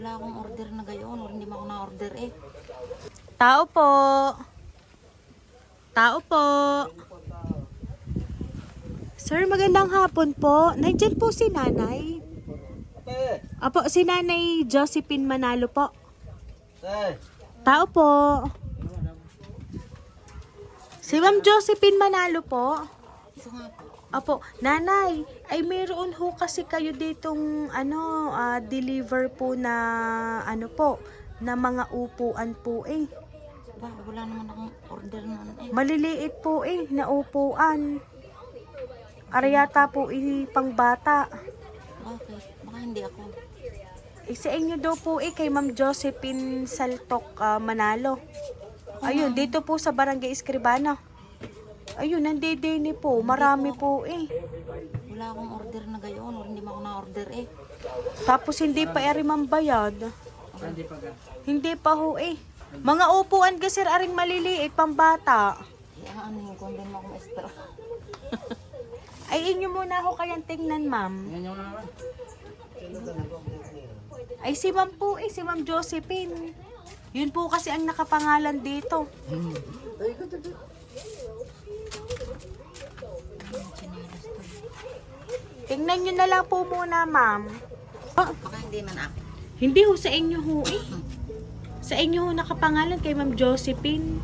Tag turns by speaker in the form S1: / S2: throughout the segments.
S1: Wala akong order na gayon. Hindi mo ako na-order eh.
S2: Tao po. Tao po. Sir, magandang hapon po. Nandiyan po si nanay. Apo, si nanay Josephine Manalo po. Tao po. Si Ma'am Josephine Manalo po.
S1: Ito nga po.
S2: Apo, nanay, ay mayroon ho kasi kayo ditong deliver po na po, na mga upuan po eh.
S1: Ba, wala naman akong order noon eh.
S2: Maliliit po eh, na upuan. Arayata po pang bata.
S1: Bakit? Baka hindi ako.
S2: Sa inyo daw po kay Ma'am Josephine Saltok Manalo. Ayun, dito po sa Barangay Escribano. Ayun, nandidini po. Marami po eh.
S1: Wala akong order na gayon. Hindi mo ako na-order eh.
S2: Tapos hindi pa bayad. Hindi pa ho eh. Mga upuan ka sir, aring maliliit, pang bata.
S1: Ano yung kung din mo akong extra.
S2: Ay, inyo muna ho kayang tingnan, ma'am. Ay, si ma'am po eh, si Ma'am Josephine. Yun po kasi ang nakapangalan dito. Tingnan nyo na lang po muna, ma'am.
S1: Baka hindi man ako.
S2: Hindi ho, sa inyo ho eh. Sa inyo ho nakapangalan kay Ma'am Josephine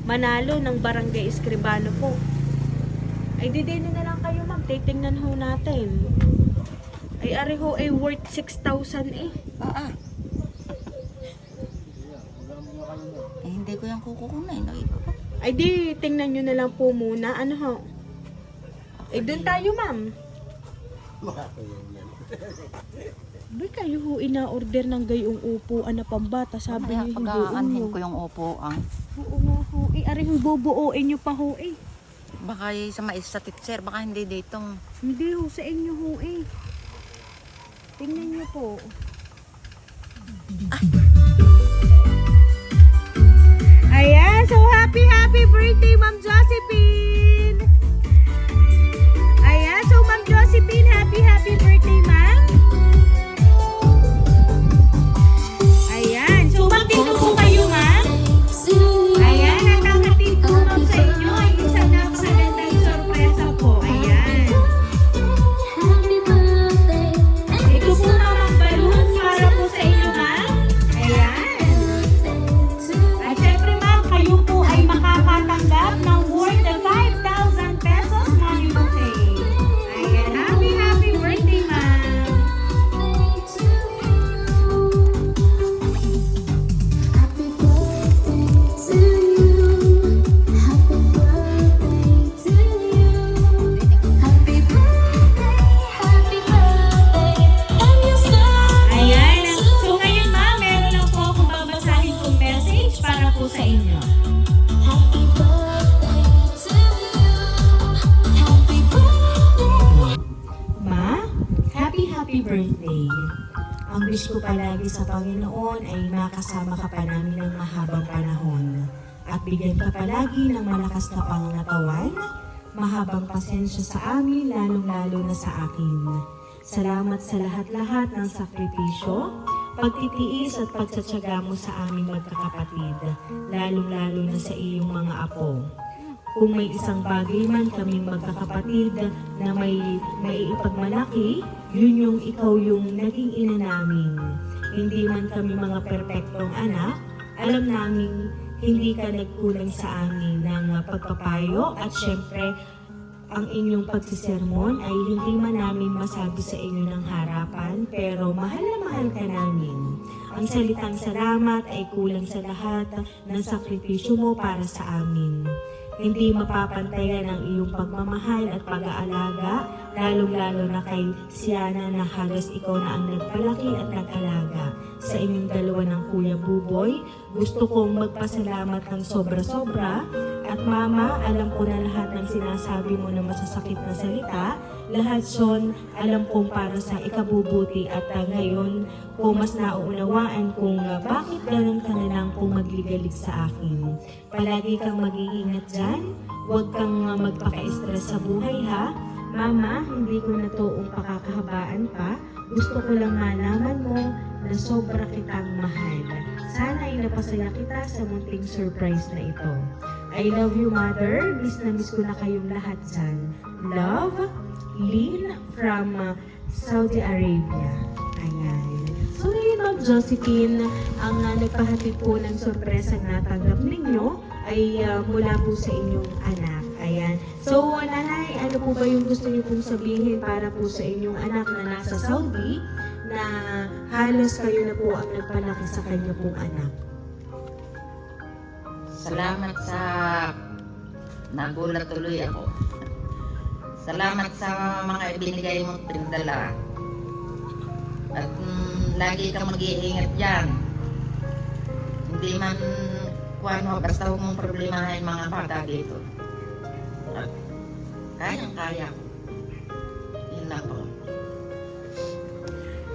S2: Manalo ng Barangay Escribano po. Ay, didino na lang kayo, ma'am. Titingnan ho natin. Ay, ari ho ay worth 6,000 eh.
S1: Eh, hindi ko yung kukukunin. No, iba pa.
S2: Ay, di, tingnan nyo na lang po muna. Ano ho? Ay, doon tayo, ma'am. Ba kayo ho ina-order ng gayong upuan na pambata? Sabi
S1: Kaya
S2: niyo hindi
S1: pag-aanhin
S2: ho.
S1: ko yung upuan.
S2: Oo nga ho. Eh, ari ho, bubuoin nyo pa ho eh.
S1: Baka sa mais sa teacher. Baka hindi ditong.
S2: Hindi ho, sa inyo ho eh. Tingnan nyo po. Ayan, so happy birthday Ma'am Josephine! Ayan, so Ma'am Josephine, happy birthday ma'am! Ayan, so magtito po kayo ma'am? Ayan, at ang hatid po ma'am sa inyo ay isang napakagandang sorpresa po. Ayan. Ito po ma'am balloons para po sa inyo ma'am. Ayan. At syempre ma'am, kayo po ay makakatanggap ng worth of 5,000 pesos money bouquet. Ayan, happy birthday ma'am. Ayan. So ngayon ma'am, meron lang po akong babasahin kong message para po sa inyo. Ma, happy birthday. Ang wish ko palagi sa Panginoon ay makasama ka pa namin ng mahabang panahon at bigyan ka palagi ng malakas na pangangatawan, mahabang pasensya sa amin, lalong-lalo na sa akin. Salamat sa lahat-lahat ng sakripisyo, pagtitiis at pagtsatsaga mo sa aming magkakapatid, lalong-lalo na sa iyong mga apo. Kung may isang bagay man kaming magkakapatid na may ipagmalaki, yun yung ikaw yung naging ina namin. Hindi man kami mga perpektong anak, alam namin hindi ka nagkulang sa amin ng pagpapayo at syempre ang inyong pagsisermon ay hindi man namin masabi sa inyo ng harapan pero mahal na mahal ka namin. Ang salitang salamat ay kulang sa lahat ng sakripisyo mo para sa amin. Hindi mapapantayan ang iyong pagmamahal at pag-aalaga, lalong-lalo na kay Siana na halos ikaw na ang nagpalaki at nag-alaga. Sa inyong dalawa ng Kuya Buboy, gusto kong magpasalamat ng sobra-sobra. At Mama, alam ko na lahat ng sinasabi mo na masasakit na salita. Lahat yon alam kong para sa ikabubuti at ngayon ko mas nauunawaan kung bakit ganun ka na lang kung magligalig sa akin. Palagi kang mag-iingat dyan, huwag kang magpaka-stress sa buhay ha. Mama, hindi ko na to pakakahabaan pa. Gusto ko lang malaman mo na sobra kitang mahal. Sana ay napasaya kita sa munting surprise na ito. I love you, Mother. Miss na miss ko na kayong lahat dyan. Love, Lynn from Saudi Arabia. Ayan. So ngayon, Ma'am Josephine, ang nagpahatid po ng sorpresang natanggap ninyo ay mula po sa inyong anak. Ayan. So, nanay, ano po ba yung gusto niyo pong sabihin para po sa inyong anak na nasa Saudi na halos kayo na po ang nagpalaki sa kanya pong anak?
S3: Salamat sa nagulat tuloy ako. Salamat sa mga ibinigay mong pindala. At lagi kang mag-iingat dyan. Hindi man basta huwag mong problemahin mga bata dito. At kayang-kaya ko. Yun lang po.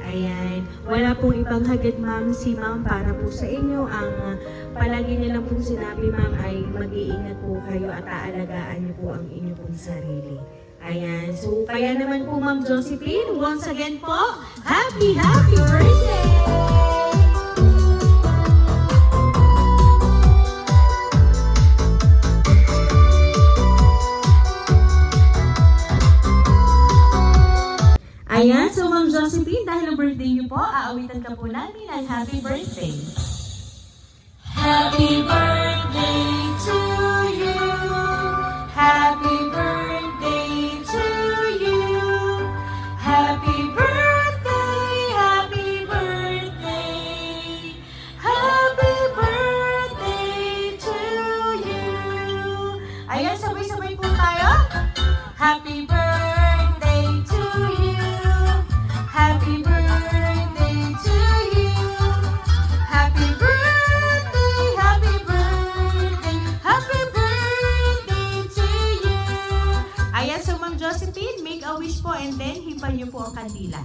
S2: Ayan. Wala pong ibang hagad, ma'am, si ma'am para po sa inyo. Ang palagi niya lang pong sinabi, ma'am, ay mag-iingat po kayo at aalagaan niyo po ang inyo pong sarili. Ayan. So, kaya naman po, Ma'am Josephine, once again po, happy birthday! Ayan, so Ma'am Josephine, dahil ang birthday niyo po, aawitan ka po namin ng happy birthday. Happy birthday to you. Happy birthday to you. Happy birthday, happy birthday. Happy birthday to you. Ayan, sabay-sabay po tayo. Happy birthday to you. Happy birthday to you. Happy birthday, happy birthday, happy birthday to you. Ayan, so Ma'am Josephine, make a wish po and then hipan niyo po ang kandila.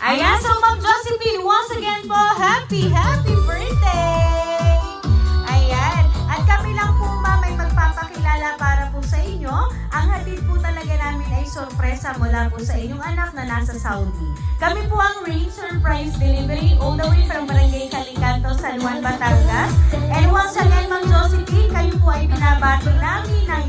S2: Ayan, so Ma'am Josephine, once again po, happy birthday! Ayan, at kami lang po ma'am ay magpapakilala para po sa inyo. Ang hatid po talaga namin ay sorpresa mula po sa inyong anak na nasa Saudi. Kami po ang Rain Surprise Delivery all the way from Barangay Calicanto, San Juan, Batangas. And once again, Ma'am Josephine, kayo po ay binabati namin ng